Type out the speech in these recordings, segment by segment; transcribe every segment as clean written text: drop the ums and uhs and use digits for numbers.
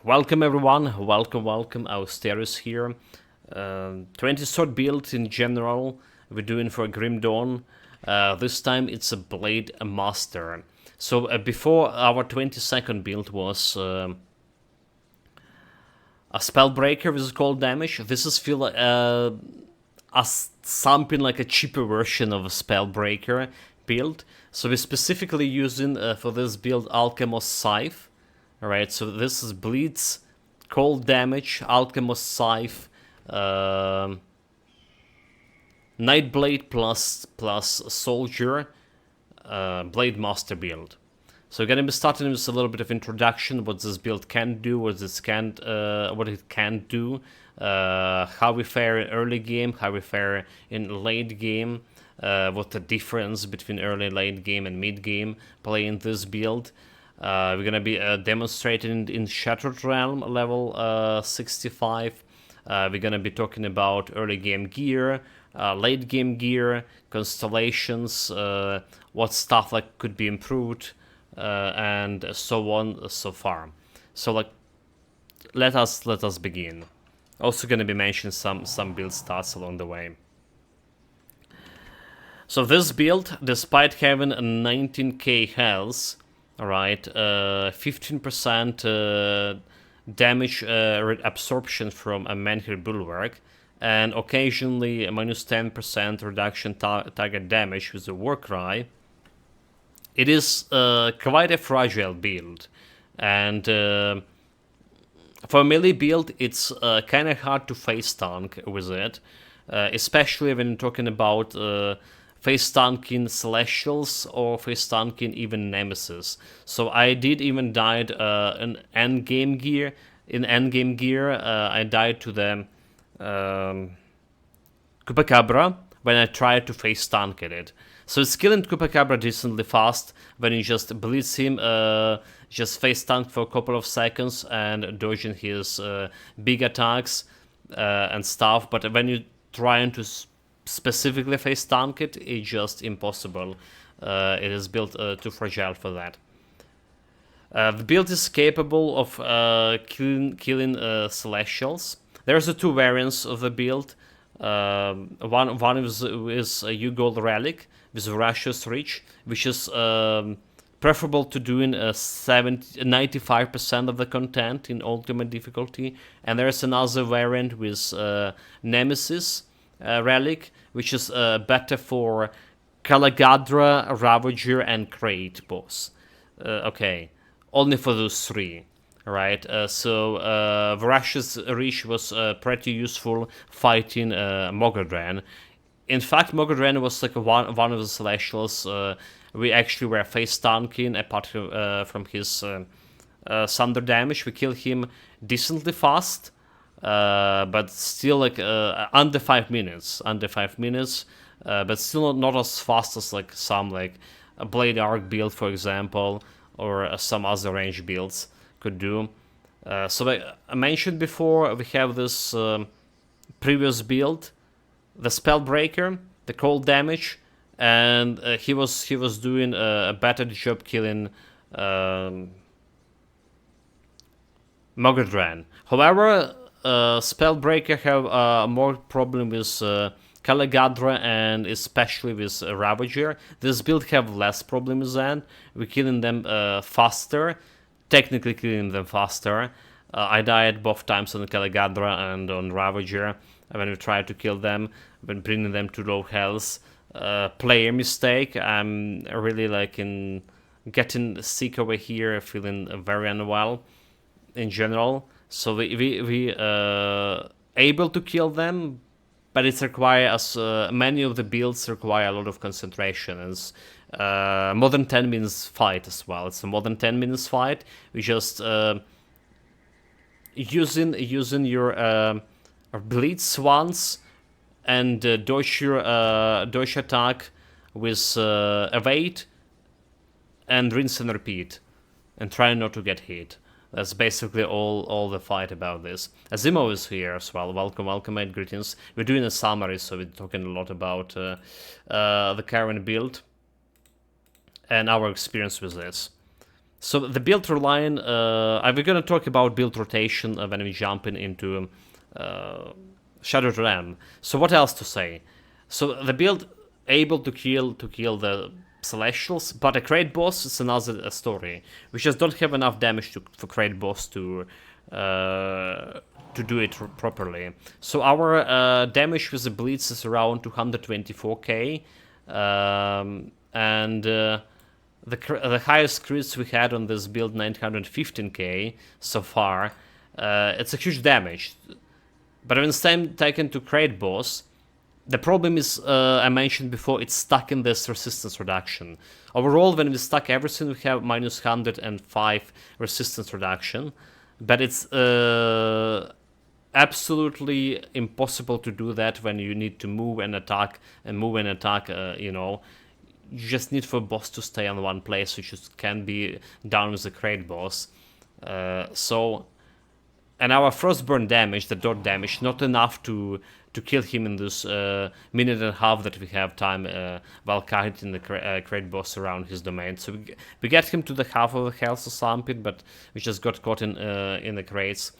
Welcome everyone, welcome, Austerus here. 20 sword build in general, we're doing for Grim Dawn. This time it's a Blademaster. So before our 22nd build was a Spellbreaker with cold damage. This is feel something like a cheaper version of a Spellbreaker build. So we're specifically using for this build Alkamos Scythe. Alright, so this is Blitz, cold damage, Alkamos Scythe, Nightblade plus Soldier, Blademaster build. So we're gonna be starting with a little bit of introduction, what this build can do, what it can do, how we fare in early game, how we fare in late game, what the difference between early, late game, and mid game playing this build. We're gonna be demonstrating in Shattered Realm level 65. We're gonna be talking about early game gear, late game gear, constellations, what stuff like could be improved, and so on so far. So like, let us begin. Also gonna be mentioning some build stats along the way. So this build, despite having a 19k health, alright, 15% damage absorption from a Menhir Bulwark, and occasionally a minus 10% reduction target damage with the Warcry. It is quite a fragile build, and for a melee build, it's kind of hard to face tank with it, especially when you're talking about face tanking Celestials or face tanking even Nemesis. So I did even died in endgame gear. In endgame gear, I died to the Chupacabra when I tried to face tank it. So it's killing Chupacabra decently fast when you just blitz him, just face tank for a couple of seconds and dodging his big attacks and stuff. But when you're trying to specifically face tank it, it's just impossible. It is built too fragile for that. The build is capable of killing Celestials. There's two variants of the build. One is a U-Gold Relic with Voracious Reach, which is preferable to doing 95% of the content in ultimate difficulty. And there's another variant with Nemesis Relic, which is better for Calagadra, Ravager, and Crate boss. Okay, only for those three. Right, so Voracious Reach was pretty useful fighting Mogadran. In fact, Mogadran was like one of the Celestials we actually were face tanking, apart from his thunder damage. We killed him decently fast, but still like under 5 minutes, but still not as fast as like some like a Blade Arc build, for example, or some other range builds could do. So like I mentioned before, we have this previous build, the Spellbreaker, the cold damage, and he was doing a better job killing Mogadran. However, Spellbreaker have more problem with Calagadra and especially with Ravager. This build have less problem with that. We're killing them faster, technically killing them faster. I died both times on Calagadra and on Ravager when we tried to kill them, when bringing them to low health. Player mistake. I'm really like in getting sick over here, feeling very unwell in general. So we able to kill them, but it's requires many of the builds require a lot of concentration. It's more than 10 minutes fight as well. It's a more than 10 minutes fight. We just using your Blitz once and dodge your dodge attack with evade and rinse and repeat, and try not to get hit. That's basically all the fight about this. Azimo is here as well. Welcome, mate. Greetings. We're doing a summary, so we're talking a lot about the current build and our experience with this. So the build line, we're gonna talk about build rotation when we jump into Shadowed Realm. So what else to say? So the build able to kill the Celestials, but a Great Boss is another story. We just don't have enough damage for Great Boss to do it properly. So our damage with the Blitz is around 224k, and the highest crits we had on this build 915k so far. It's a huge damage, but when it's time taken to Great Boss, the problem is, I mentioned before, it's stuck in this resistance reduction. Overall, when we stack everything, we have minus 105 resistance reduction, but it's absolutely impossible to do that when you need to move and attack, you know. You just need for a boss to stay on one place, which just can be done with a Great Boss. And our Frostburn damage, the dot damage, not enough to kill him in this minute and a half that we have time while targeting the Great Boss around his domain. So we get him to the half of the health or something, but we just got caught in the crates.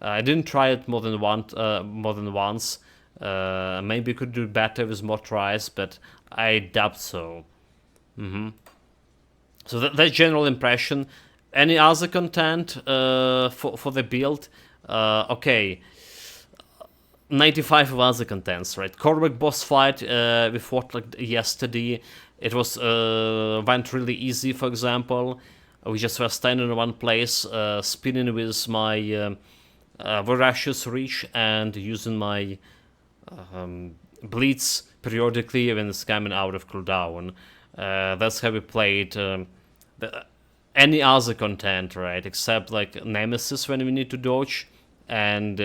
I didn't try it more than once. Maybe could do better with more tries, but I doubt so. So that's general impression. Any other content for the build? Okay, 95 of other contents, right? Korvac boss fight we fought like yesterday. It was went really easy. For example, we just were standing in one place, spinning with my Voracious Reach and using my Blitz periodically when it's coming out of cooldown. That's how we played. Any other content, right? Except like Nemesis when we need to dodge, and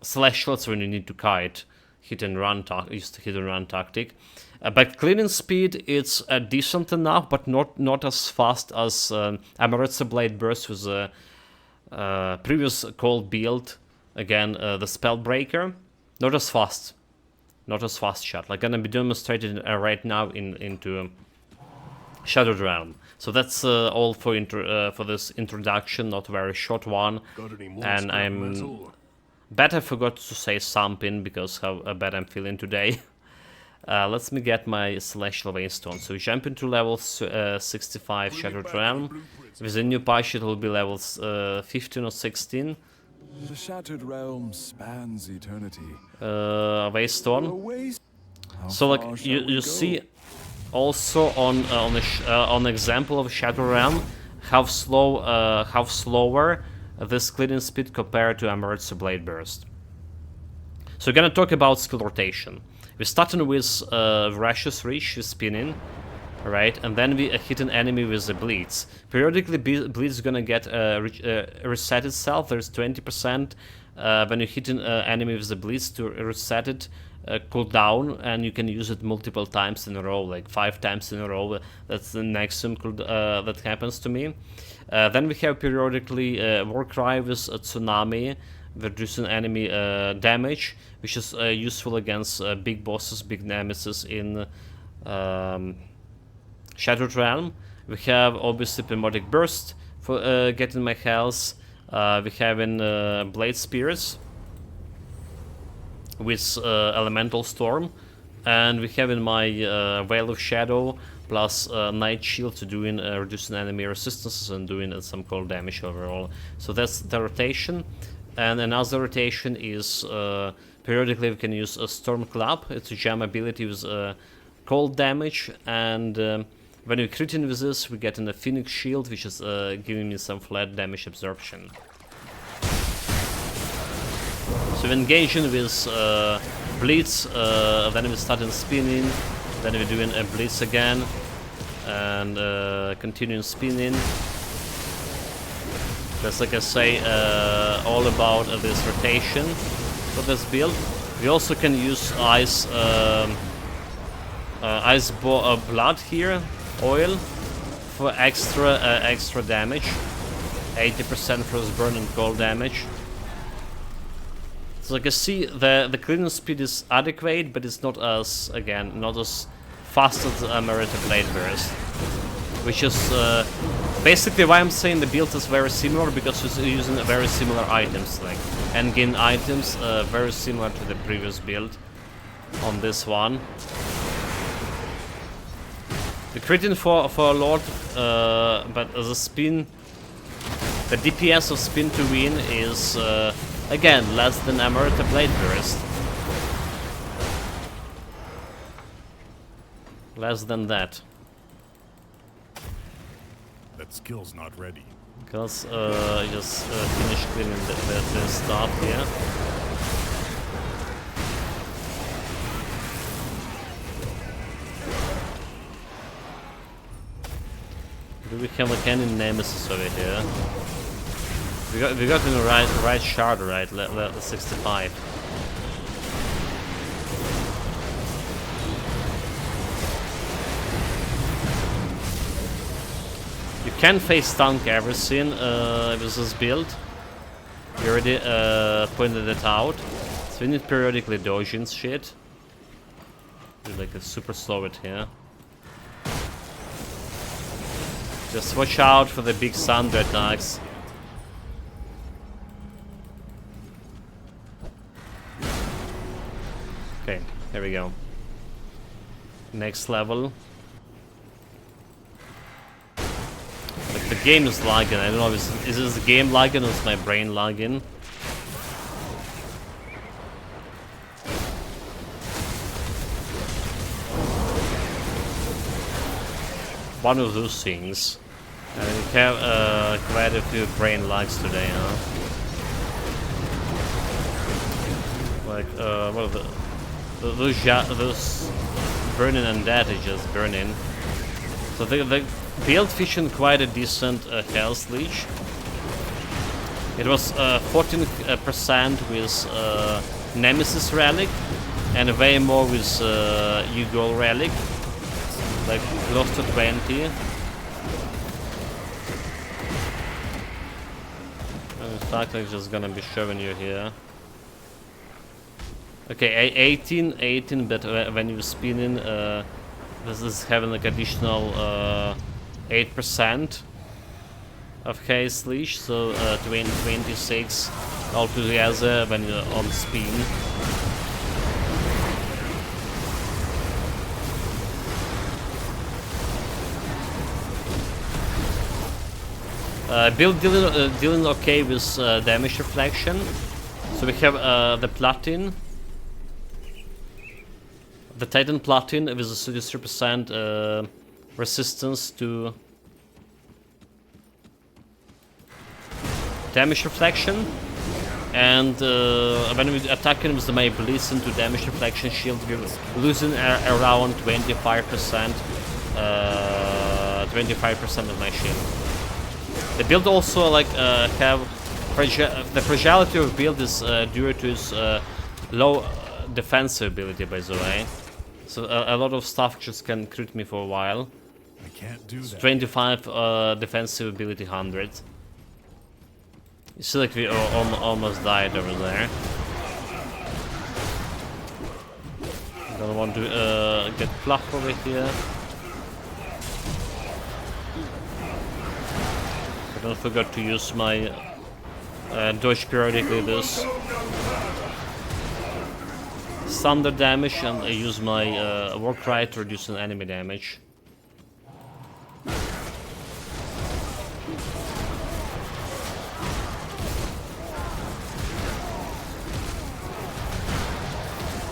Celestials when you need to kite, hit and run tactic. But cleaning speed, it's decent enough, but not as fast as Amaretsa Blade Burst with the previous cold build. Again, the Spellbreaker, not as fast, chat. Like gonna be demonstrated right now into Shadowed Realm. So that's all for this introduction, not a very short one. And bet I forgot to say something because how bad I'm feeling today. Let me get my Celestial Veinstone. So we jump into level 65 Shadowed Realm. With the new patch it will be levels 15 or 16. The Shattered Realm spans eternity. Veinstone. So like you see also on example of Shadow Realm how slower this cleaning speed compared to Amaretsa Blade Burst. So we're gonna talk about skill rotation. We're starting with Voracious Reach with spinning, right? And then we hit an enemy with the Blitz. Periodically Blitz is gonna get reset itself. There's 20% when you hit an enemy with the Blitz to reset it. Cooldown, and you can use it multiple times in a row, like 5 times in a row. That's the maximum that happens to me. Then we have periodically Warcry with Tsunami, reducing enemy damage, which is useful against big bosses, big nemesis in Shadowed Realm. We have obviously Pneumatic Burst for getting my health. We have in Blade Spears with Elemental Storm, and we have in my Veil of Shadow plus Night Shield to doing reducing enemy resistances and doing some cold damage overall. So that's the rotation. And another rotation is periodically we can use a Storm Club. It's a gem ability with cold damage, and when we crit in with this we get in a Phoenix Shield, which is giving me some flat damage absorption. So we're engaging with Blitz, then we start spinning, then we're doing a Blitz again, and continuing spinning. That's, like I say, all about this rotation for this build. We also can use Ice Blood here, oil, for extra damage, 80% Frostburn and cold damage. So like I see, the cleaning speed is adequate, but it's not as fast as Amaretsa Blade Burst. which is basically why I'm saying the build is very similar, because it's using very similar items, like endgame items, very similar to the previous build on this one. The critting for Lord, but as a spin, the DPS of spin to win is again less than Emerita Blade Burst. Less than that. That skill's not ready. Because I just finished cleaning the stuff here. Do we have like any nemesis over here? We got in the right shard, right? Level 65. You can face tank everything with this build. We already pointed it out. So we need periodically dodging shit. Do like a super slow it here. Just watch out for the big thunder attacks. Okay, here we go. Next level. Like the game is lagging. I don't know, is this the game lagging or is my brain lagging? One of those things. We have quite a few brain lags today, huh? Like, what are those burning undead is just burning. So the build featured quite a decent health leech. It was 14% with Nemesis Relic and way more with Ugol Relic. Like close to 20. In fact, I'm just gonna be showing you here. Okay, 18, but when you're spinning, this is having like additional 8% of haste leash, so 26 altogether when you're on spin. Build dealing okay with damage reflection. So we have the Platin, the Titan Platin with a 33% resistance to damage reflection, and when we attacking with my Blitz into damage reflection shield, we're losing around 25% of my shield. The build also like have the fragility of build is due to its low defensive ability, by the way. So a lot of stuff just can crit me for a while. I can't do that. 25 defensive ability 100. You see, like we almost died over there. Don't want to get plucked over here. I don't forget to use my dodge periodically this thunder damage, and I use my war cry to reduce an enemy damage.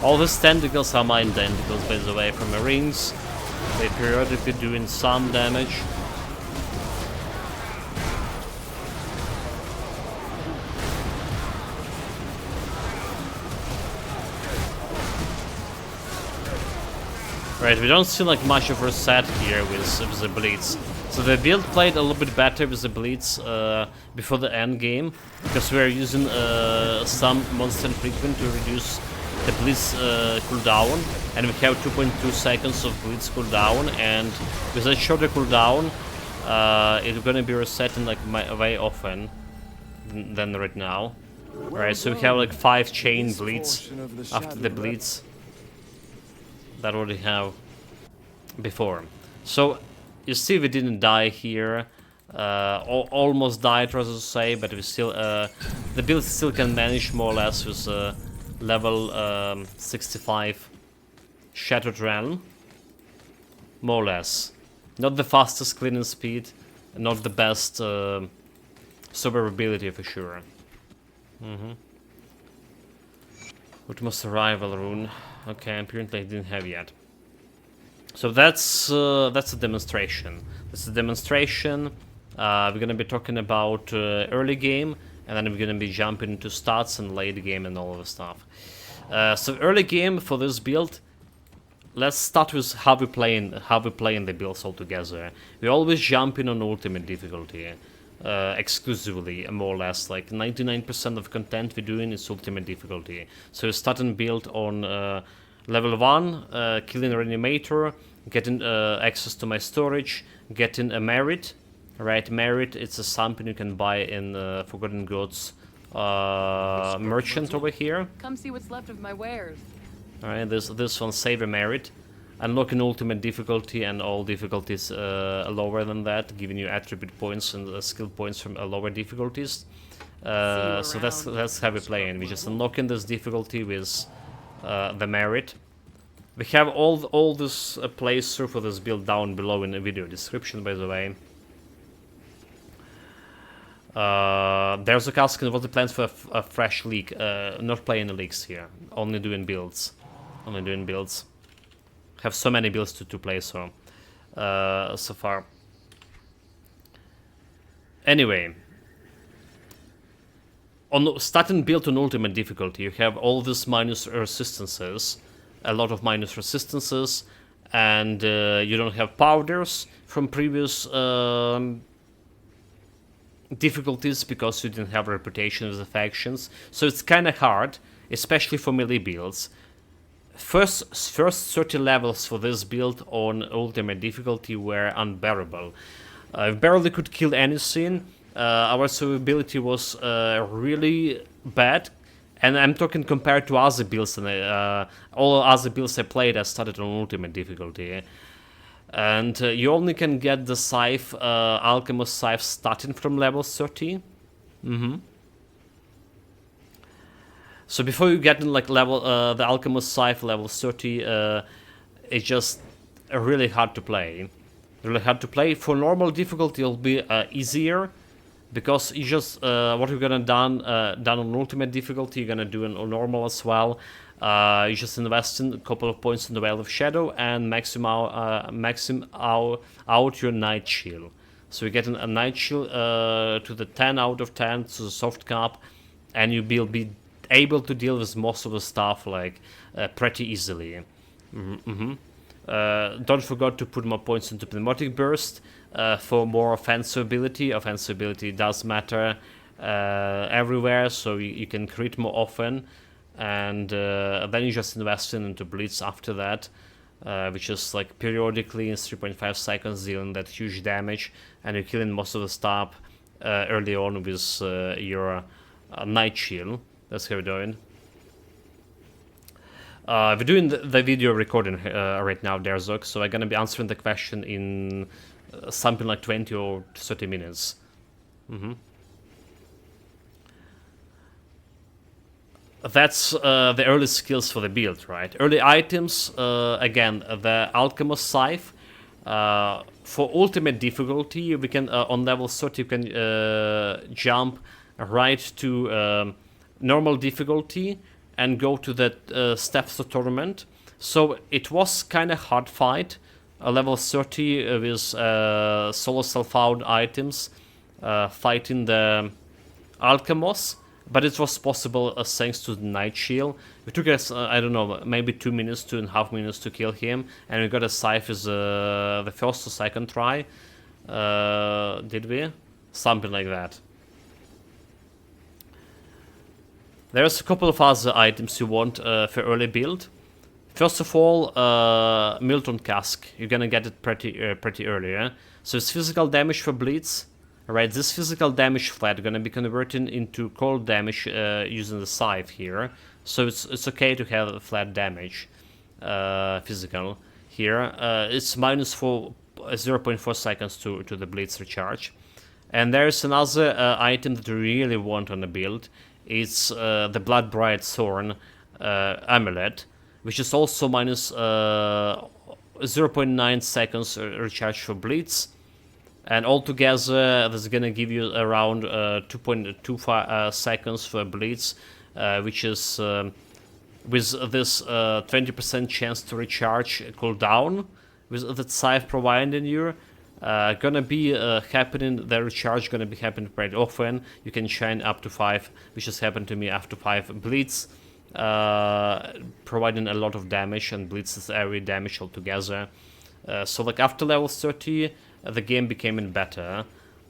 All these tentacles are mine tentacles, by the way, from the rings. They periodically doing some damage. Right, we don't see like much of a reset here with the Blitz. So the build played a little bit better with the Blitz before the end game, because we are using some monster frequent to reduce the Blitz cooldown, and we have 2.2 seconds of Blitz cooldown, and with that shorter cooldown, it's gonna be resetting like way often than right now. Right, so we have like 5 chain Blitz after the Blitz that already have before. So you see we didn't die here. Almost died, rather to say, but we still the build still can manage more or less with level 65 Shattered Realm, more or less. Not the fastest cleaning speed, not the best survivability for sure. Ultimate Survival rune. Okay, apparently I didn't have yet. So that's a demonstration. That's a demonstration. We're gonna be talking about early game, and then we're gonna be jumping into stats and late game and all of the stuff. So early game for this build. Let's start with how we playing the builds all together. We always jump in on ultimate difficulty, exclusively, more or less. Like 99% of content we're doing is ultimate difficulty. So we start and build on level 1, killing a reanimator, getting access to my storage, getting a merit. Right, merit, it's a something you can buy in Forgotten Gods merchant over here. Come see what's left of my wares. Alright, this one, save a merit. Unlocking ultimate difficulty and all difficulties lower than that, giving you attribute points and skill points from lower difficulties. So that's how we play, and we just unlocking this difficulty with the merit. We have all this playthrough for this build down below in the video description, by the way. There's a asking what the plans for a fresh league. Not playing the leagues here, only doing builds. Have so many builds to play so far. Anyway, on starting build on ultimate difficulty, you have all these minus resistances, a lot of minus resistances, and you don't have powders from previous difficulties because you didn't have reputation with the factions, so it's kind of hard, especially for melee builds. First 30 levels for this build on ultimate difficulty were unbearable. I barely could kill anything. Our survivability was really bad, and I'm talking compared to other builds. And all other builds I played, I started on ultimate difficulty. And you only can get the Scythe, Alkamos Scythe, starting from level 30. So before you get in like level the Alkamos Scythe level 30, it's just really hard to play. Really hard to play. For normal difficulty, it'll be easier because you just what you're gonna done on ultimate difficulty, you're gonna do on normal as well. You just invest in a couple of points in the Veil of Shadow and maximum out your Night Shield. So you get a Night Shield to the 10 out of 10, to the soft cap, and you will be able to deal with most of the stuff like pretty easily. Don't forget to put more points into Pneumatic Burst for more offensive ability. Offensive ability does matter everywhere, so you can crit more often. And then you just invest into Blitz after that, which is like periodically in 3.5 seconds dealing that huge damage, and you're killing most of the stuff early on with your Night Shield. That's how we're doing. We're doing the video recording right now, Derzok, so I'm gonna be answering the question in something like 20 or 30 minutes. That's the early skills for the build, right? Early items, again, the Alkamos Scythe. For ultimate difficulty, we can on level 30 you can jump right to normal difficulty and go to that Steps of Torment. So it was kind of hard fight. Level 30 with solo self-out items fighting the Alkamos. But it was possible thanks to the Night Shield. It took us, I don't know, maybe 2.5 minutes to kill him. And we got a Scythe with the first or second try. Did we? Something like that. There's a couple of other items you want for early build. First of all, Milton Cask. You're gonna get it pretty early, yeah? So it's physical damage for Blitz. Alright, this physical damage flat gonna be converted into cold damage using the Scythe here. So it's okay to have flat damage, physical here. It's minus 4 0.4 seconds to the Blitz recharge. And there's another item that you really want on the build. It's the Blood Bright Thorn Amulet, which is also minus 0.9 seconds recharge for Blitz. And altogether, this is gonna give you around 2.25 seconds for Blitz, which is with this 20% chance to recharge cooldown with the Scythe providing you. Gonna be happening, the recharge gonna be happening quite often. You can shine up to 5, which has happened to me after 5 Blitz, providing a lot of damage, and Blitz is every damage altogether. So like after level 30, the game became better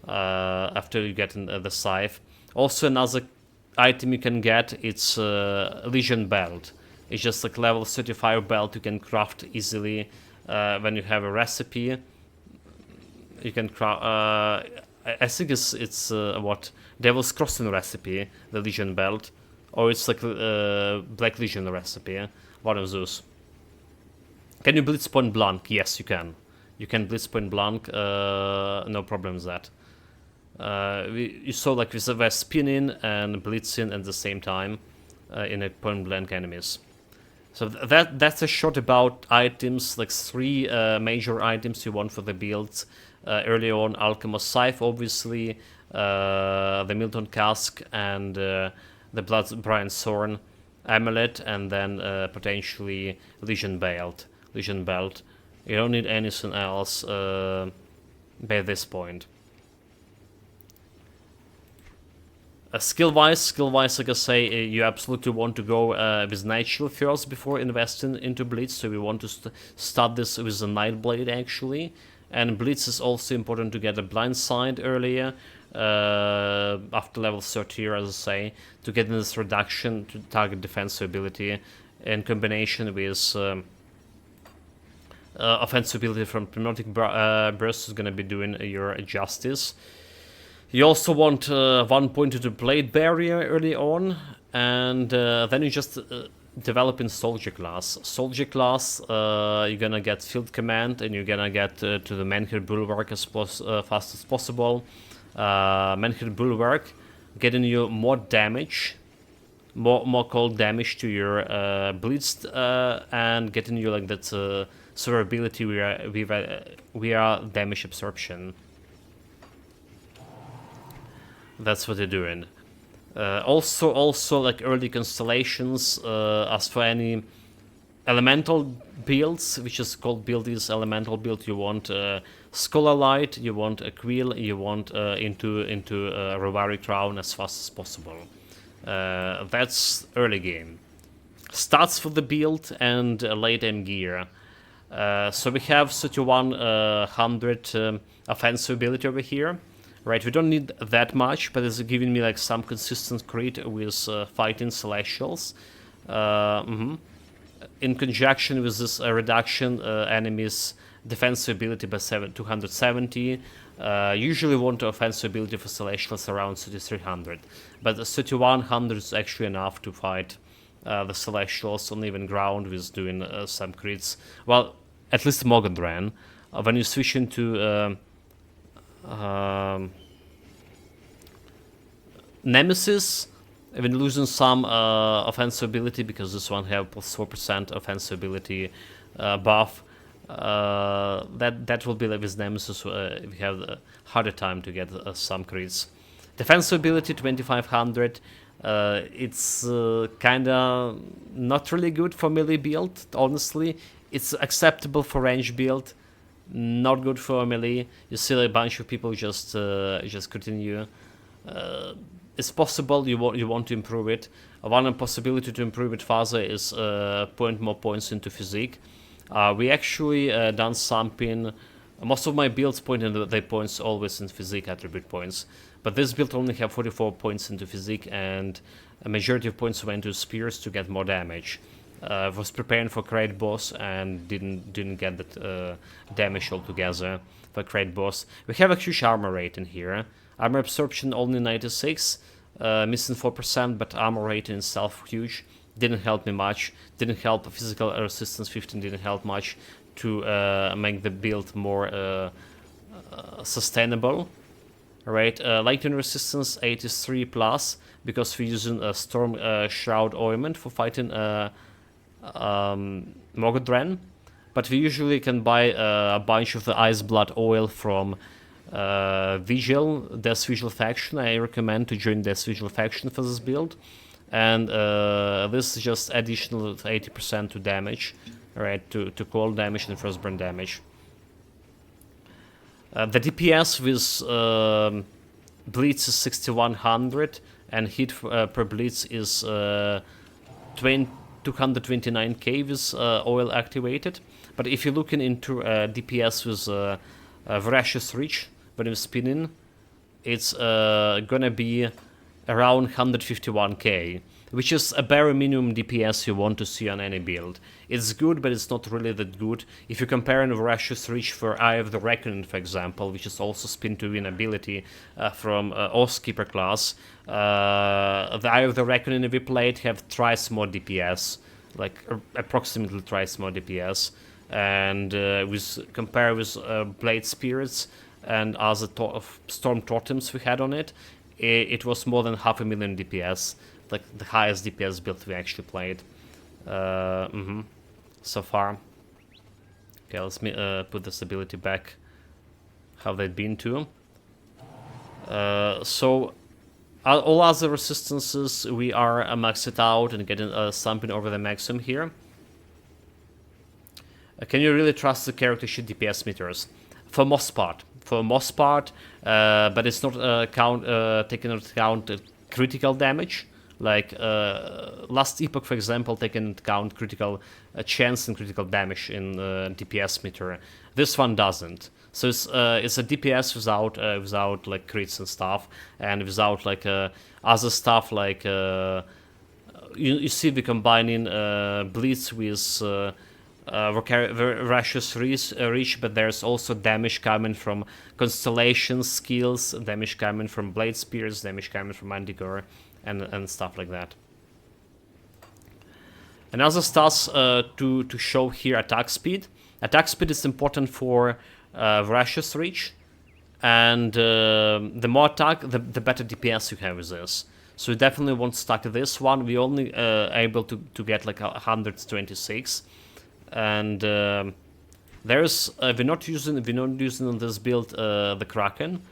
after you get in the Scythe. Also another item you can get, it's Legion Belt. It's just like level 35 belt you can craft easily when you have a recipe. You can craft, I think it's what, Devil's Crossing recipe, the Legion Belt, or it's like Black Legion recipe, one of those. Can you blitz point blank? Yes, you can. You can blitz point blank, no problem with that. You saw like with the spinning and blitzing at the same time in a point blank enemies. So that's a short about items, like 3 major items you want for the builds. Early on, Alkamos Scythe, obviously, the Milton Cask, and the Blood Brian Thorn Amulet, and then potentially Legion Belt. You don't need anything else by this point. Skill-wise, like I say, you absolutely want to go with Night Shield first before investing into Blitz. So we want to start this with the Nightblade actually. And Blitz is also important to get a blind side earlier, after level 30, as I say, to get this reduction to target defense ability in combination with offensive ability from Pneumatic Burst is going to be doing your justice. You also want 1 point to the Blade Barrier early on, and then you just develop in Soldier class. Soldier class, you're gonna get Field Command, and you're gonna get to the Menhir Bulwark as fast as possible. Menhir Bulwark getting you more damage, more cold damage to your Blitz, and getting you like that survivability via damage absorption. That's what they're doing. Also like early constellations, as for any elemental builds, which is called elemental build, you want Scholar Light, you want a Quill, you want into Rovari Crown as fast as possible. That's early game. Starts for the build and late game gear. So we have 3100 offensive ability over here. Right, we don't need that much, but it's giving me like some consistent crit with fighting Celestials. In conjunction with this reduction, enemies' defensive ability by 270. Usually want offensive ability for Celestials around 3300, but 3100 is actually enough to fight the Celestials on even ground with doing some crits. Well, at least Mogadran. When you switch into Nemesis, even losing some offensive ability, because this one have plus 4% offensive ability buff, that will be like with Nemesis. We have a harder time to get some crits. Defensive ability 2500. It's kinda not really good for melee build, honestly. It's acceptable for range build, not good for melee. You see a bunch of people just continue. It's possible you want to improve it. One possibility to improve it further is point more points into physique. We actually done something. Most of my builds point into their points always in physique attribute points, but this build only have 44 points into physique, and a majority of points went to spears to get more damage. Was preparing for Crate Boss and didn't get that damage altogether for Crate Boss. We have a huge armor rate in here. Armor absorption only 96, missing 4%, but armor rate in itself huge. Didn't help me much. Didn't help physical resistance 15, didn't help much. to make the build more sustainable. Right, lightning resistance 83 plus because we're using a storm shroud ointment for fighting Mogodran, but we usually can buy a bunch of the ice blood oil from Death Vigil faction. I recommend to join Death Vigil faction for this build, and this is just additional 80% to damage, right, to cold damage and frostburn damage. The DPS with Blitz is 6100 and hit per Blitz is 229k with oil activated. But if you're looking into DPS with Voracious Reach when you're spinning, it's gonna be around 151k, which is a bare minimum DPS you want to see on any build. It's good, but it's not really that good. If you compare a Voracious Reach for Eye of the Reckoning, for example, which is also spin to win ability from Oathkeeper class, the Eye of the Reckoning we played have thrice more DPS, like approximately thrice more DPS, and compare with Blade Spirits and other Storm Totems we had on it, it was more than 500,000 DPS, like the highest DPS build we actually played so far. Okay, let's put this ability back how they'd been to. So all other resistances we are maxed out and getting something over the maximum here. Can you really trust the character sheet DPS meters? For most part, but it's not taking into account critical damage. Like last epoch, for example, taking into account critical chance and critical damage in DPS meter. This one doesn't. So it's a DPS without like crits and stuff, and without like other stuff like you see the combining Blitz with Voracious Reach, but there's also damage coming from Constellation skills, damage coming from Blade Spears, damage coming from Manticore, and stuff like that. Another stats to show here: attack speed. Attack speed is important for Voracious Reach, and the more attack, the better DPS you have with this. So you definitely won't stack this one. We only able to get like 126, and there's we're not using on this build the Kraken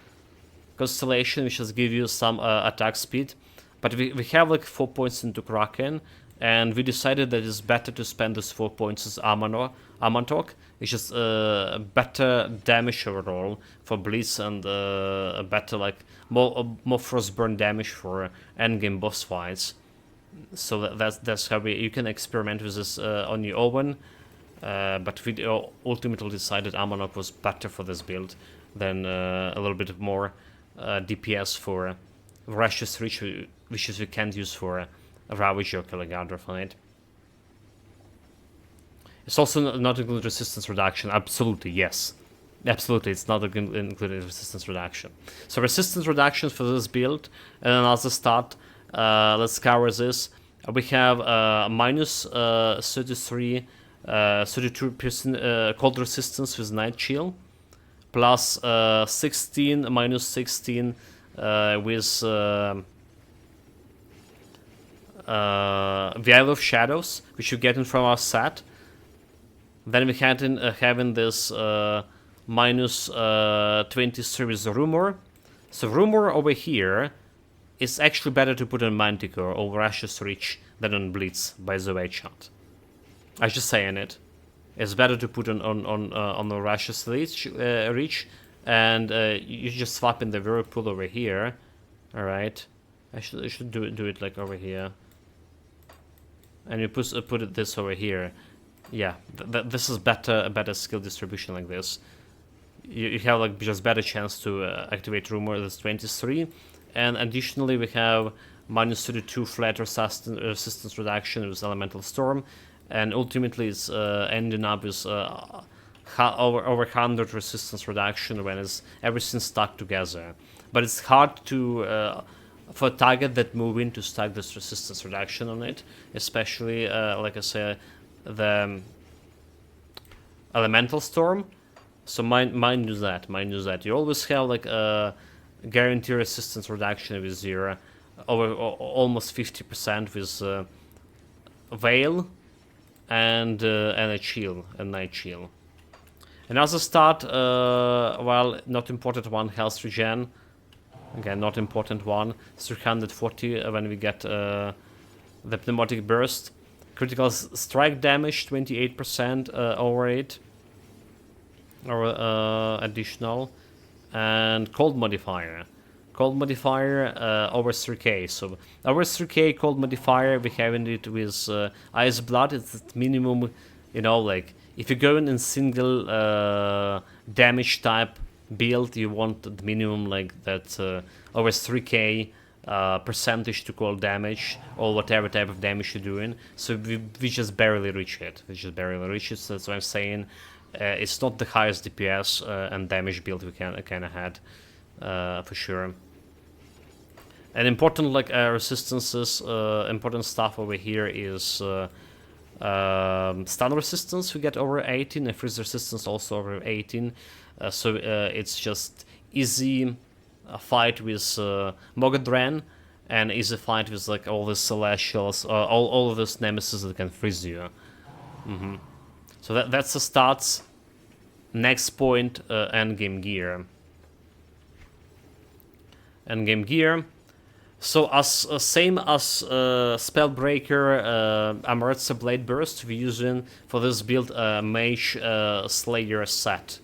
Constellation, which just give you some attack speed. But we have like 4 points into Kraken, and we decided that it's better to spend those 4 points as Amantok. It's just better damage overall for Blitz, and better like more frostburn damage for endgame boss fights. So that's how you can experiment with this on your own. But we ultimately decided Amanok was better for this build than a little bit more DPS for Voracious Reach, which is we can't use for Ravager or Caligandra on it. It's also not included resistance reduction. Absolutely, yes. Absolutely, it's not included resistance reduction. So resistance reduction for this build, and another stat, let's cover this. We have minus 32% cold resistance with Night Chill, plus 16, minus 16 with the Isle of Shadows, which you get in from our set. Then we had having this minus 23 with Rumor. So Rumor over here is actually better to put on Manticore or Voracious Reach than on Blitz, by the way, chat. I'm just saying it. It's better to put on the Voracious Reach, and you just swap in the Whirlpool over here. All right, I should do it like over here, and you put it this over here. Yeah, this is a better skill distribution like this. You have like just better chance to activate Rumor. That's 23, and additionally we have minus 32 flat resistance reduction with Elemental Storm, and ultimately it's ending up with over 100 resistance reduction when everything's stuck together. But it's hard to for a target that move in to stack this resistance reduction on it, especially like I said, the Elemental Storm. So mind you that. You always have like a guarantee resistance reduction with your almost 50% with Veil and a chill, a night chill. Another start, well, not important one, health regen. Again, not important one. 340 when we get the pneumatic burst. Critical strike damage 28% over it, or additional, and cold modifier. Cold modifier over 3k. So over 3k cold modifier, we have it with Ice Blood. It's at minimum, you know, like if you go in single damage type build, you want the minimum like that over 3k percentage to cold damage or whatever type of damage you're doing. So we just barely reach it. So that's what I'm saying. It's not the highest DPS and damage build we kind of had for sure. And important like resistances, important stuff over here is stun resistance we get over 18 and freeze resistance also over 18. So it's just easy fight with Mogadran and easy fight with like all the Celestials, all of those nemesis that can freeze you. So that's the stats. Next point, endgame gear. Endgame gear. So as same as Spellbreaker, Amarantha Blade Burst, we're using for this build Mage Slayer set.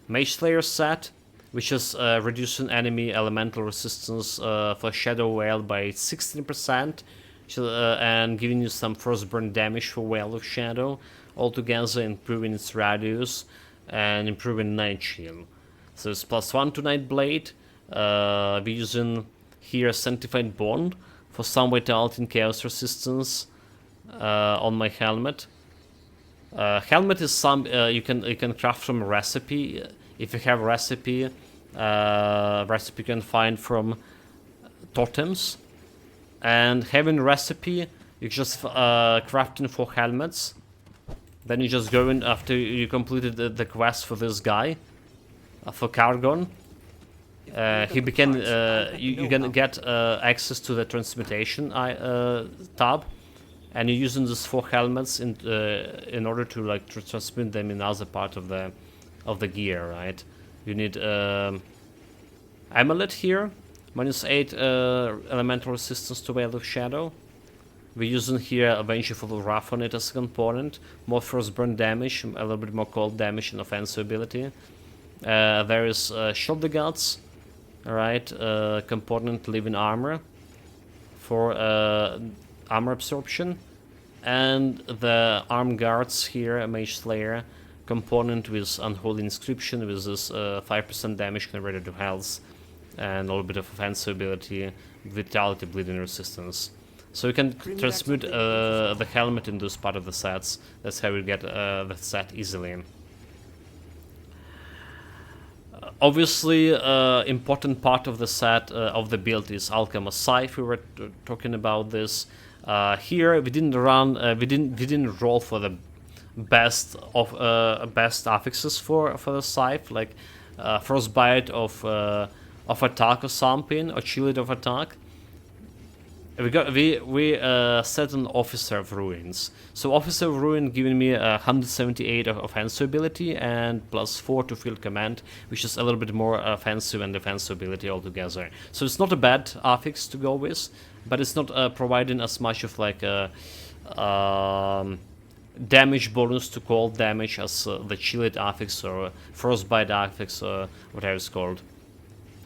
Mage Slayer set, which is reducing enemy elemental resistance for Shadow Whale by 16%, and giving you some Frostburn damage for Whale of Shadow, altogether improving its radius and improving Night Shield. So it's +1 to Night Blade. We're using here Sanctified Bond for some vitality and chaos resistance on my helmet. Helmet is some you can craft from a recipe. If you have recipe you can find from totems, and having recipe you just crafting 4 helmets. Then you just go in after you completed the quest for this guy, for Cargon. He became you can get access to the transmutation tab, and you're using these 4 helmets in order to like transmute them in other part of the gear, right? You need amulet here, -8 elemental resistance to Veil of Shadow. We're using here a Vengeful Wrath on it as a component, more Frostburn damage, a little bit more cold damage and offensive ability. There is Shield the Gods, alright, component Living Armor for armor absorption, and the Arm Guards here, Mage Slayer, component with Unholy Inscription with this 5% damage converted to health, and a little bit of offensive ability, Vitality, Bleeding Resistance. So you can transmute the helmet into this part of the sets. That's how you get the set easily. Obviously, important part of the set of the build is Alkamos Scythe. We were talking about this. Here we didn't run, we didn't roll for the best affixes for the scythe, like Frostbite of attack or something, or Chilled of attack. We set an Officer of Ruins. So Officer of Ruin giving me 178 of offensive ability and +4 to field command, which is a little bit more offensive and defensive ability altogether. So it's not a bad affix to go with, but it's not providing as much of like a damage bonus to cold damage as the Chilled affix or Frostbite affix or whatever it's called.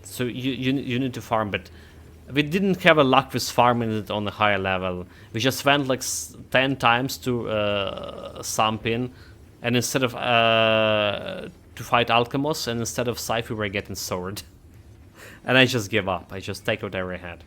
So you need to farm, but we didn't have a luck with farming it on a higher level. We just went like 10 times to Sampin, and instead of to fight Alkamos, and instead of Scythe we were getting Sword. And I just give up. I just take whatever I had.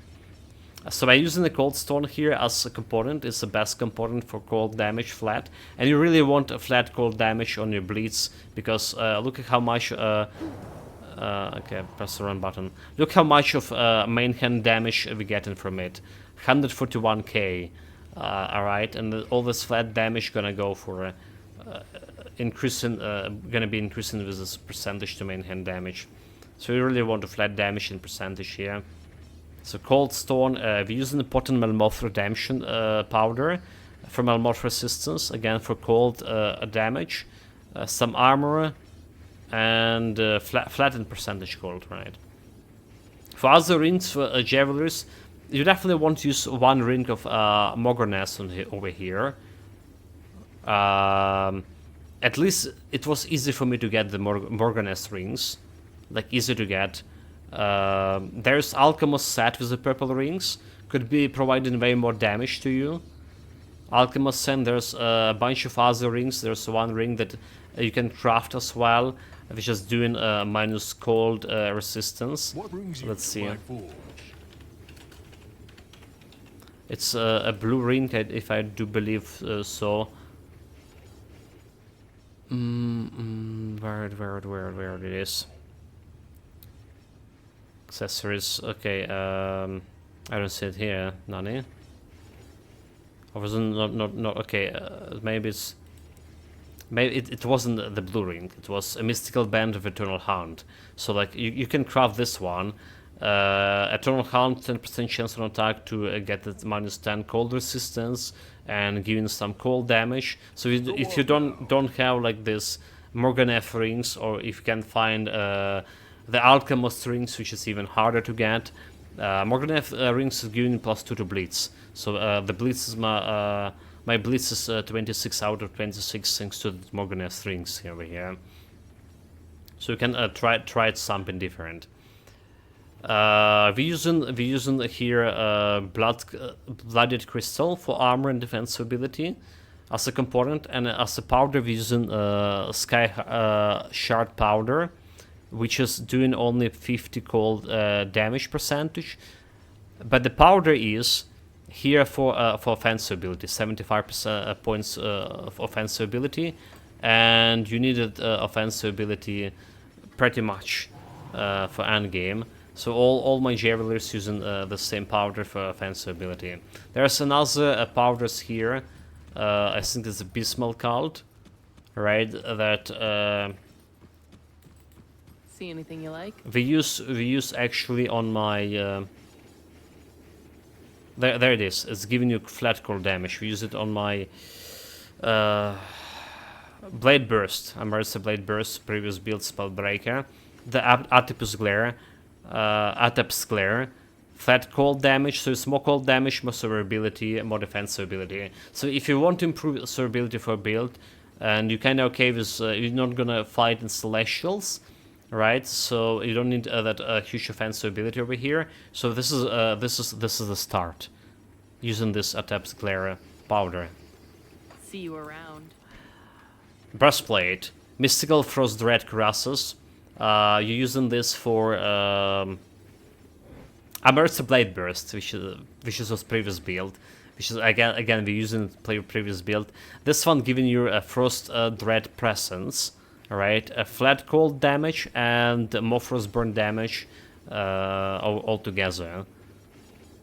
So by using the Cold Stone here as a component, it's the best component for cold damage flat. And you really want a flat cold damage on your Blitz, because look at how much... okay, press the run button. Look how much of main hand damage we're getting from it. 141k. Alright, and all this flat damage gonna go for increasing, gonna be increasing with this percentage to main hand damage. So we really want to flat damage in percentage here. So Cold Stone, we're using the potent Melmoth Redemption powder for Melmoth resistance, again for cold damage, some armor, and flattened percentage cold, right? For other rings, for Javelers, you definitely want to use one ring of Mogorness over here. At least it was easy for me to get the Morganess rings, like easy to get. There's Alkamos Scythe with the purple rings, could be providing way more damage to you. Alkamos Scythe, there's a bunch of other rings. There's one ring that you can craft as well, which is doing minus cold resistance. Let's see. It's a blue ring, if I do believe so. Where it is? Accessories. Okay. I don't see it here. Nani? Or was it not? Okay. Maybe it's. Maybe it wasn't the blue ring. It was a mystical band of Eternal Hound. So like you can craft this one. Eternal Hound, 10% chance on attack to get it minus 10 cold resistance and giving some cold damage. So if you don't have like this Morganeth rings, or if you can find the Alkamos rings, which is even harder to get, Morganeth rings is giving +2 to Blitz. So the Blitz is my Blitz is 26 out of 26 thanks to the Morganeth rings over here. So you can try something different. We're using here blooded crystal for armor and defense ability as a component, and as a powder we're using sky shard powder, which is doing only 50 cold damage percentage, but the powder is here for offensive ability, 75% points of offensive ability, and you needed offensive ability pretty much for endgame. So all my Javelers using the same powder for offensive ability. There's another powders here. I think it's a Bismal Cult, right? That See anything you like? we use actually on my. There it is. It's giving you flat core damage. We use it on my Blade Burst. Emergency Blade Burst, previous build Spellbreaker. The Atipus Glare. Adept Glare, flat cold damage, so it's more cold damage, more survivability, more defensive ability. So if you want to improve survivability for a build, and you kind of okay with, you're not gonna fight in Celestials, right? So you don't need that huge offensive ability over here. So this is the start, using this Adept Glare powder. See you around. Breastplate, Mystical Frost Dread Cuirasses. You're using this for Emergency Blade Burst, which was previous build, which is again we're using previous build. This one giving you a Frost Dread Presence, right? A flat cold damage and more Frostburn damage all together.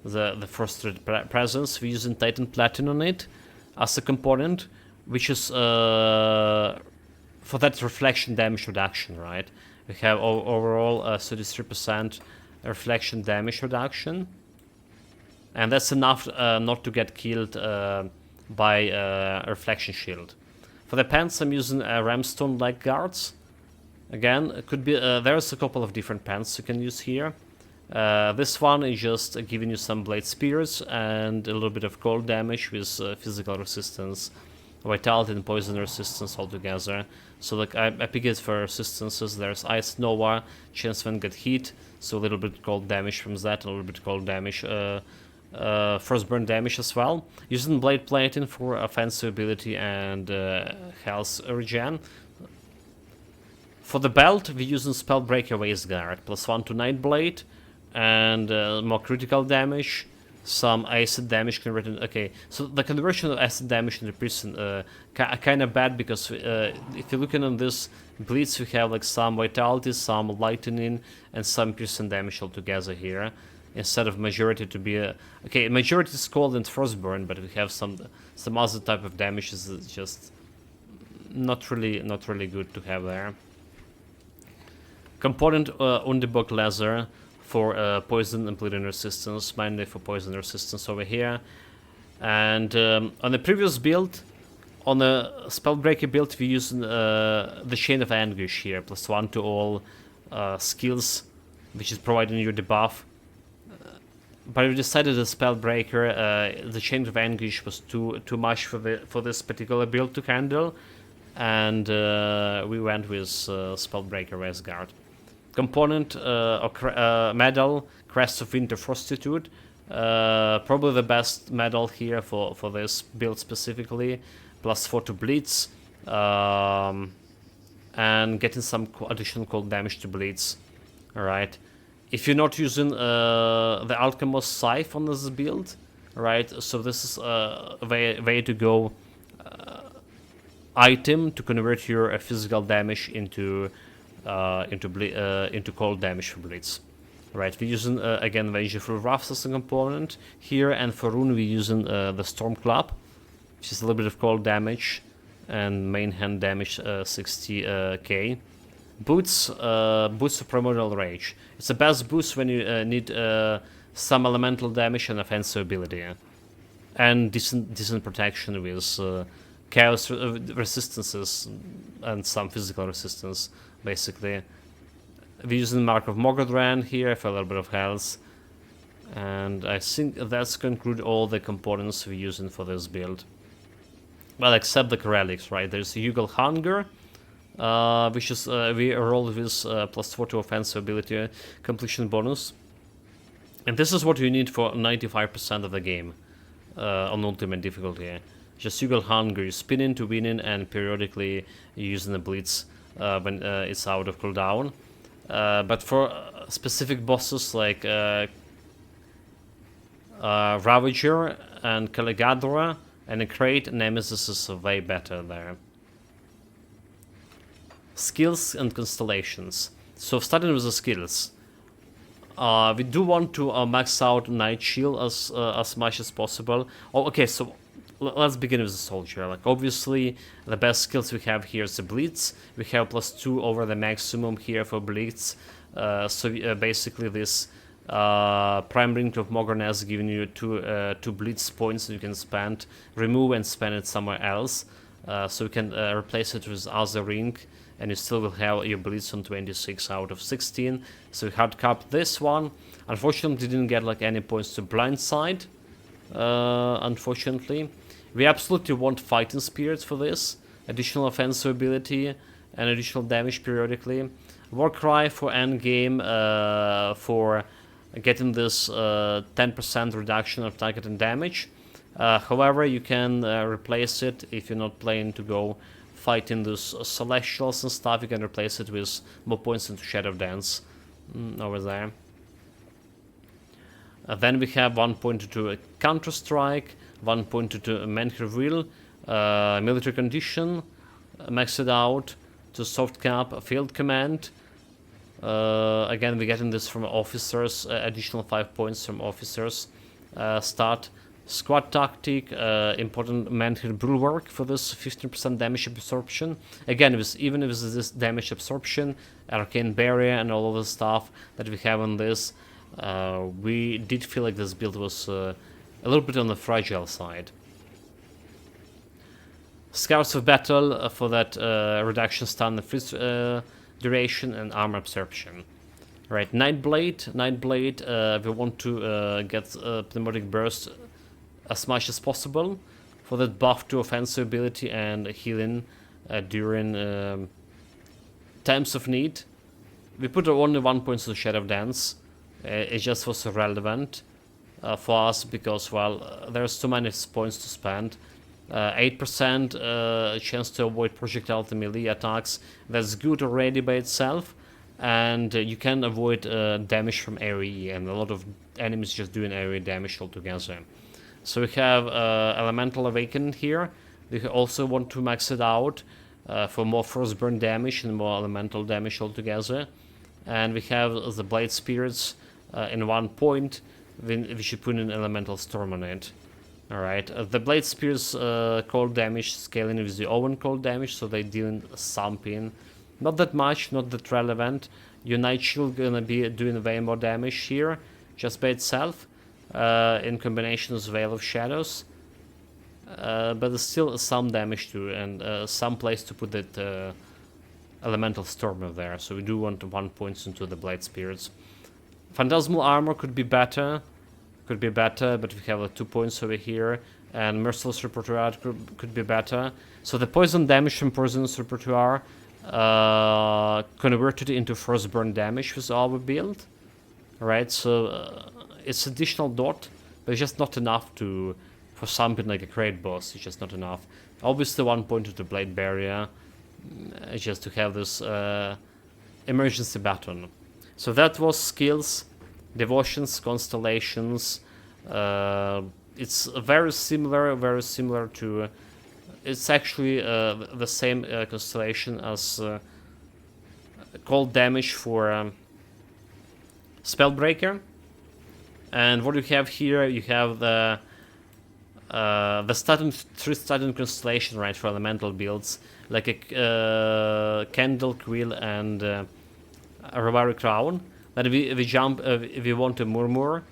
The Frost Dread Presence, we're using Titan Platinum on it as a component, which is for that reflection damage reduction, right? We have overall 33% reflection damage reduction, and that's enough not to get killed by reflection shield. For the pants, I'm using Ramstone Leg Guards. Again, it could be there's a couple of different pants you can use here. This one is just giving you some blade spears and a little bit of cold damage with physical resistance, vitality and poison resistance altogether. So like I pick it for resistances. There's Ice Nova, chance when get heat, so a little bit cold damage from that, a little bit cold damage, Frostburn damage as well. Using Blade Plating for offensive ability and health regen. For the belt, we're using Spellbreaker Wasteguard, +1 to Nightblade, and more critical damage. Some acid damage converted. Okay, so the conversion of acid damage into prison kind of bad, because if you're looking on this Blitz, we have like some vitality, some lightning, and some piercing damage altogether here. Instead of majority to be okay, majority is cold and frostburn, but we have some other type of damage is just not really good to have there. Component Underbog Leather for poison and bleeding resistance, mainly for poison resistance over here. And on the previous build, on the Spellbreaker build, we used the Chain of Anguish here, +1 to all skills, which is providing you debuff. But we decided the Spellbreaker, the Chain of Anguish was too much for this particular build to handle, and we went with Spellbreaker Resguard. Component medal, Crest of Winter Fortitude, probably the best medal here for this build specifically, +4 to Blitz, and getting some additional cold damage to Blitz. Alright, if you're not using the Alkamos Scythe on this build, right, so this is a way to go item to convert your physical damage into cold damage for Blitz. Right, we're using again Vengeful Wrath as a component here, and for Rune we're using the Storm Club, which is a little bit of cold damage and main hand damage 60k. Boots of Primordial Rage. It's the best boost when you need some elemental damage and offensive ability, and decent protection with chaos resistances and some physical resistance. Basically, we're using Mark of Mogodran here for a little bit of health, and I think that's conclude all the components we're using for this build. Well, except the relics, right? There's Yugal Hunger, which is we rolled with +4 to offensive ability completion bonus, and this is what you need for 95% of the game on ultimate difficulty. Just Yugal Hunger, you spin into winning, and periodically using the Blitz when it's out of cooldown. But for specific bosses like Ravager and Caligadra and a Crate, Nemesis is way better there. Skills and constellations. So starting with the skills, we do want to max out Night Shield as much as possible. Oh, okay, so let's begin with the soldier. Like, obviously, the best skills we have here is the Blitz. We have +2 over the maximum here for Blitz. So basically, this Prime Ring of Mogorness giving you two Blitz points that you can spend, remove and spend it somewhere else. So you can replace it with other ring, and you still will have your Blitz on 26 out of 16. So we hard cap this one. Unfortunately, didn't get like any points to Blindside. Unfortunately, we absolutely want Fighting Spirits for this, additional offensive ability and additional damage periodically. Warcry for endgame for getting this 10% reduction of target and damage. However, you can replace it if you're not planning to go fighting those Celestials and stuff. You can replace it with more points into Shadow Dance over there. Then we have 1 point to Counter Strike, 1 point to Menhir Will, Military Condition, max it out to Soft Cap, Field Command. Again, we're getting this from officers, additional 5 points from officers. Start Squad Tactic, important Menhir Bulwark for this 15% damage absorption. Again, even with this damage absorption, Arcane Barrier and all of the stuff that we have on this, we did feel like this build was a little bit on the fragile side. Scars of Battle for that reduction stun and freeze duration and armor absorption. Right, Nightblade, we want to get Pneumatic Burst as much as possible for that buff to offensive ability and healing during times of need. We put only 1 point to Shadow Dance. It just was relevant for us because, well, there's too many points to spend. 8% chance to avoid projectile to melee attacks. That's good already by itself, and you can avoid damage from AoE, and a lot of enemies just doing AoE damage altogether. So we have Elemental Awakening here. We also want to max it out for more Frostburn damage and more elemental damage altogether. And we have the Blade Spirits in 1 point. We should put an Elemental Storm on it. Alright, the Blade Spear's cold damage scaling with the own cold damage, so they deal some pain. Not that much, not that relevant. Unite Shield gonna be doing way more damage here, just by itself, in combination with Veil of Shadows. But there's still some damage too, and some place to put that Elemental Stormer there, so we do want 1 point into the Blade Spears. Phantasmal Armor could be better, but we have 2 points over here, and Merciless Repertoire could be better. So the poison damage from Poisonous Repertoire converted into Frostburn damage with our build. Right, so it's additional dot, but it's just not enough for something like a Crate Boss. It's just not enough. Obviously 1 point to the Blade Barrier, just to have this emergency button. So that was skills, devotions, constellations. It's very similar to. It's actually the same constellation as cold damage for Spellbreaker. And what you have here, you have the three starting constellation, right, for elemental builds, like a Candle, Quill, and a Revari Crown. Then we jump, if we want a Murmur,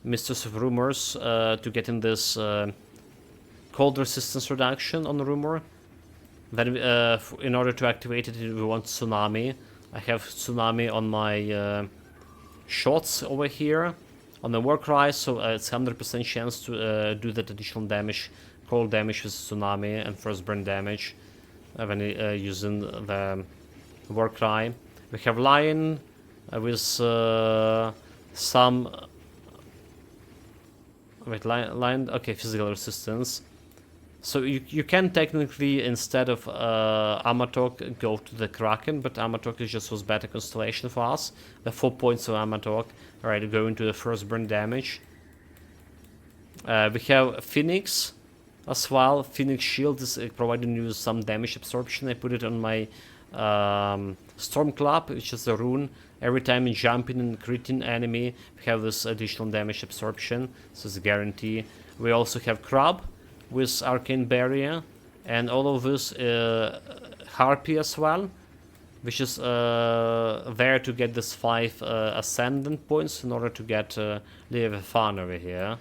Mistress of Rumors, to get in this cold resistance reduction on the Rumor. Then in order to activate it, we want Tsunami. I have Tsunami on my shots over here on the Warcry, so it's 100% chance to do that additional damage, cold damage with Tsunami and Frostburn damage when using the Warcry. We have Lion with some Lion, okay, physical resistance. So you can technically, instead of Amatok, go to the Kraken, but Amatok just was better constellation for us. The 4 points of Amatok, alright, go into the Frostburn damage. We have Phoenix as well. Phoenix Shield is providing you some damage absorption. I put it on my Storm Club, which is a rune. Every time you jump in and critting enemy, we have this additional damage absorption, so it's a guarantee. We also have Crab with Arcane Barrier, and all of this Harpy as well, which is there to get this 5 Ascendant points in order to get Leviathan over here,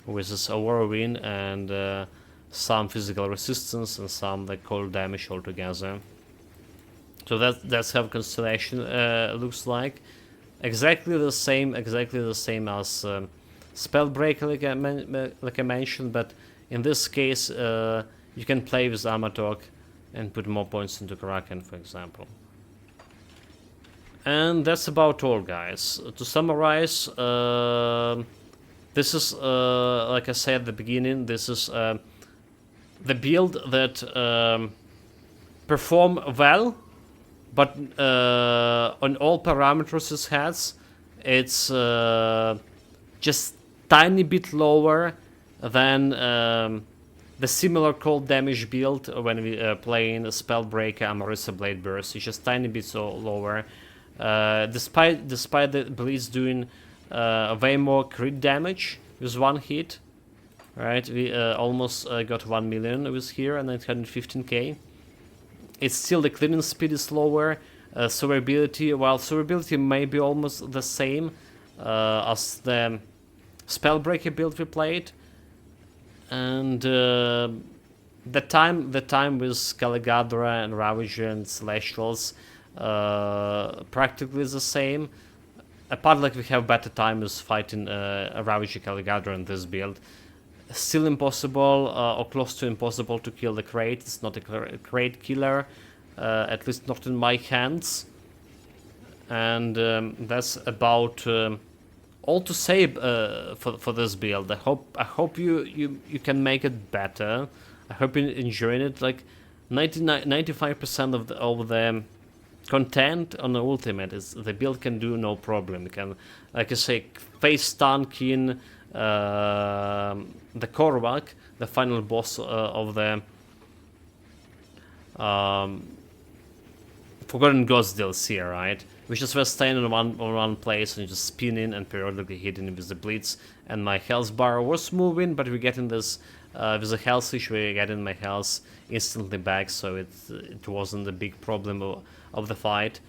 with this Aurora Wind and some physical resistance and some like cold damage altogether. So that's how Constellation looks like. Exactly the same as Spellbreaker, like I mentioned, but in this case, you can play with Amatok and put more points into Kraken, for example. And that's about all, guys. To summarize, this is, like I said at the beginning, this is the build that perform well, but on all parameters it has, it's just tiny bit lower than the similar cold damage build when we playing Spellbreaker Amarissa Blade Burst. It's just tiny bit so lower. Despite the Blitz doing way more crit damage with one hit, right? We almost got 1 million with here and 915k. It's still the cleaning speed is lower. Survivability, while survivability may be almost the same as the Spellbreaker build we played, and the time with Caligadra and Ravager and Celestials practically is the same. Apart, like, we have better time with fighting a Ravager Caligadra in this build. Still impossible or close to impossible to kill the Crate. It's not a Crate killer, at least not in my hands. And that's about all to say for this build. I hope you can make it better. I hope you're enjoying it. Like 95% of the content on the ultimate is the build can do no problem. You can, like I say, face stun kin the Korvac, the final boss of the Forgotten Gods DLC, right? We just were staying in one place and just spinning and periodically hitting with the Blitz. And my health bar was moving, but we're getting this with the health issue. We're getting my health instantly back, so it wasn't a big problem of the fight.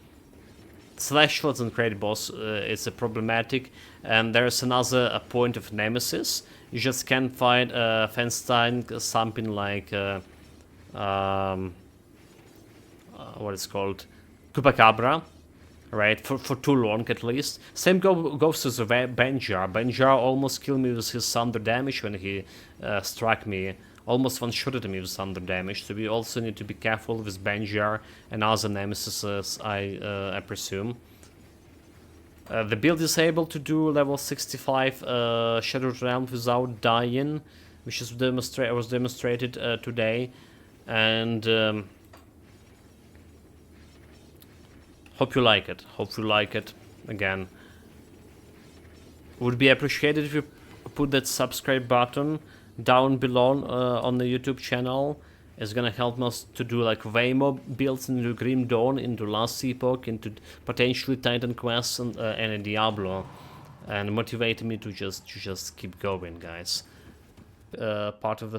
Slash shots and Great Boss is a problematic, and there's another point of Nemesis. You just can't fight Fenstein something like what is called Chupacabra, right? For too long at least. Same goes to the Benjar. Benjar almost killed me with his thunder damage when he struck me. Almost one-shotted me with thunder damage. So we also need to be careful with Benjar and other nemesis, I presume. The build is able to do level 65 Shadowed Realm without dying, which was demonstrated today, and hope you like it. Hope you like it. Again, would be appreciated if you put that subscribe button down below on the YouTube channel. It's gonna help us to do like way more builds into Grim Dawn, into Last Epoch, into potentially Titan Quest and Diablo, and motivate me to just keep going, guys. Part of the